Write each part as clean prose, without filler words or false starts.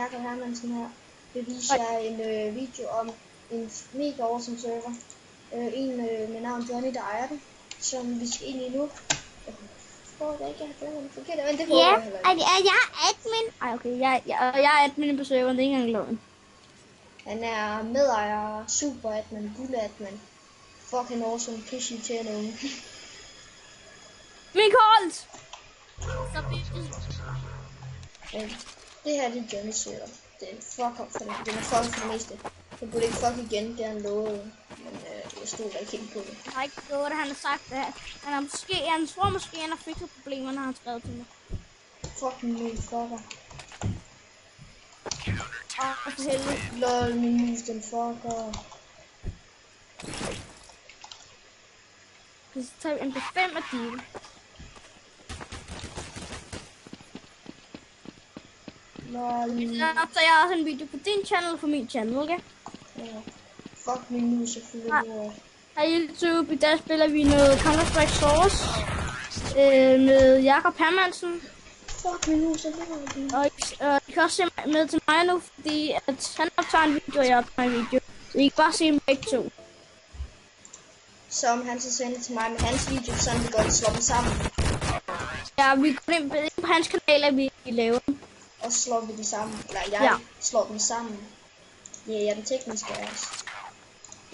Jakob Hermansen her. Det viser jeg en video om en mega awesome server. En med navn Johnny, der ejer den, som vi skal ind i nu. Jeg tror ikke, jeg har fundet den forkert, men det håber jeg heller ikke. Jeg er admin. Ej, okay, jeg er admin på serveren, det er ikke engang loven. Han er medejer, super admin, bulle admin. Fucking awesome, pisse irriterende unge. Mikols! Det her det er Johnny server. Det er fuck op for det. Det er fuck for det meste. Jeg burde ikke fuck igen, det han lovede. Men jeg stod ikke helt på det. Jeg har ikke lovet det, han har sagt det. Han tror måske, han har fikset problemer, når han har skrevet til mig. Fucking min fucker. For helvede. Lol, min mus, den fucker. Så tager vi MP5 og deal. Lol. Så optager jeg også en video på din channel og på min channel, okay? Ja. Fuck min mus, jeg følger det. Hej YouTube, i dag spiller vi noget Counter-Strike Source med Jakob Hermansen. Fuck min mus, jeg følger det. Og I kan også se med til mig nu, fordi at han optager en video, og jeg optager en video. Så I kan bare se dem begge to. Som han så sendte til mig med hans video, så vi godt slår dem sammen. Ja, vi går ind på hans kanal, at vi laver dem. Og slår vi dem sammen. Eller jeg slår dem sammen. Ja, jeg er den tekniske af os.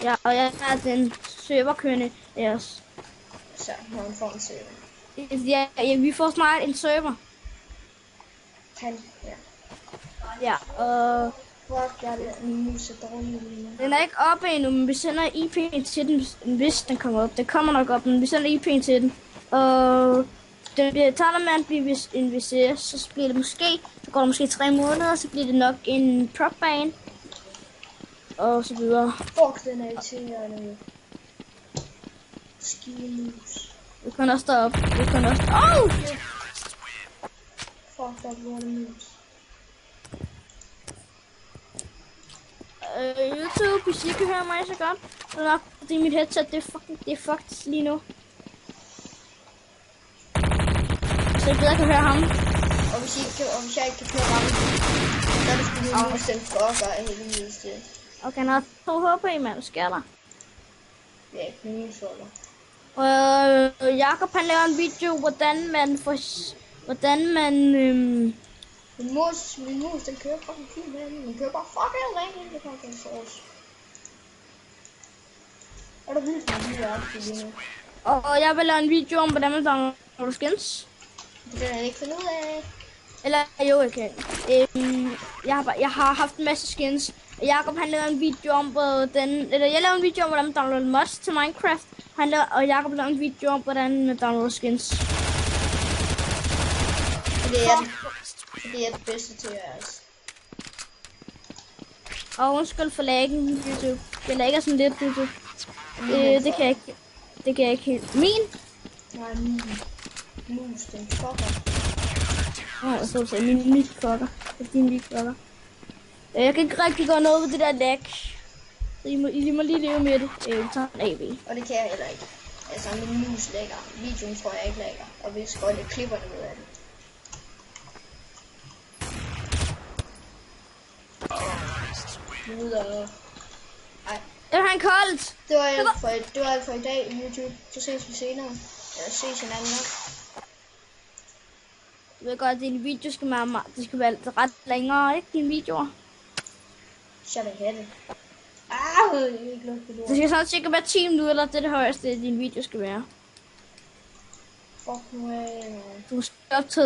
Ja, og jeg er den serverkørende af os. Så, når han får en server. Ja, vi får snart en server. Han, ja. Ja, og... Fuck, jeg er min mus er dårlig. Den er ikke oppe endnu, men vi sender IP'en til den, hvis den kommer op. Den kommer nok op, men vi sender IP'en til den. Og den bliver Talerman bliver en VCS, så bliver det måske, så går der måske 3 måneder, så bliver det nok en prop-bane. Og så videre. Fuck, den er irriterende. Skidemus. Vi kan også deroppe. Vi kan også... Oh! Fuck, der er en mus. YouTube, hvis I kan høre mig så godt, så nok, fordi mit headset, det er fucked lige nu. Så jeg bedre kan høre ham. Og hvis jeg ikke kan høre ham, så er det fordi min mus den fucker af heldigvis det. Okay, han har 2 HP, mand. Hvad sker der? Ja, min mus fucker. Jakob han laver en video, hvordan man Min mus, den kører fucking fint med den. Den kører bare fucking rent ind i fucking source. Er du vildt med de der lige nu? Og jeg vil lave en video om, hvordan man downloader skins. Det kan jeg ikke finde ud af. Eller jo, okay. Jeg har haft en masse skins. Og Jakob han lavede en video om, jeg lavede en video om, hvordan man downloader mods til Minecraft. Og Jakob lavede en video om, hvordan man downloader skins. Det er det bedste til os. Og undskyld for laggen, YouTube. Jeg lagger sådan lidt, YouTube. Det kan jeg ikke helt. Min? Nej, min mus, den fucker. Nej, så sagde min fucker. Det er din fucker. Jeg kan ikke rigtig gøre noget ved det der lag. Så I må lige leve med det. Vi tager en AB. Og det kan jeg heller ikke. Altså, min mus lægger. Videoen tror jeg ikke lægger. Og vi skal godt lidt klipperne ud af det. Ej. Det var han koldt. Det var alt for i dag, YouTube. Så ses vi senere. Ja, ses hinanden nok. Du ved godt, at din video skal være ret længere, ikke? Dine videoer. Så vil jeg have det. Jeg ikke lukke det. Det skal sådan cirka være 10 minutter, eller det er det højeste, din video skal være. Fuck nu af. Du skal optage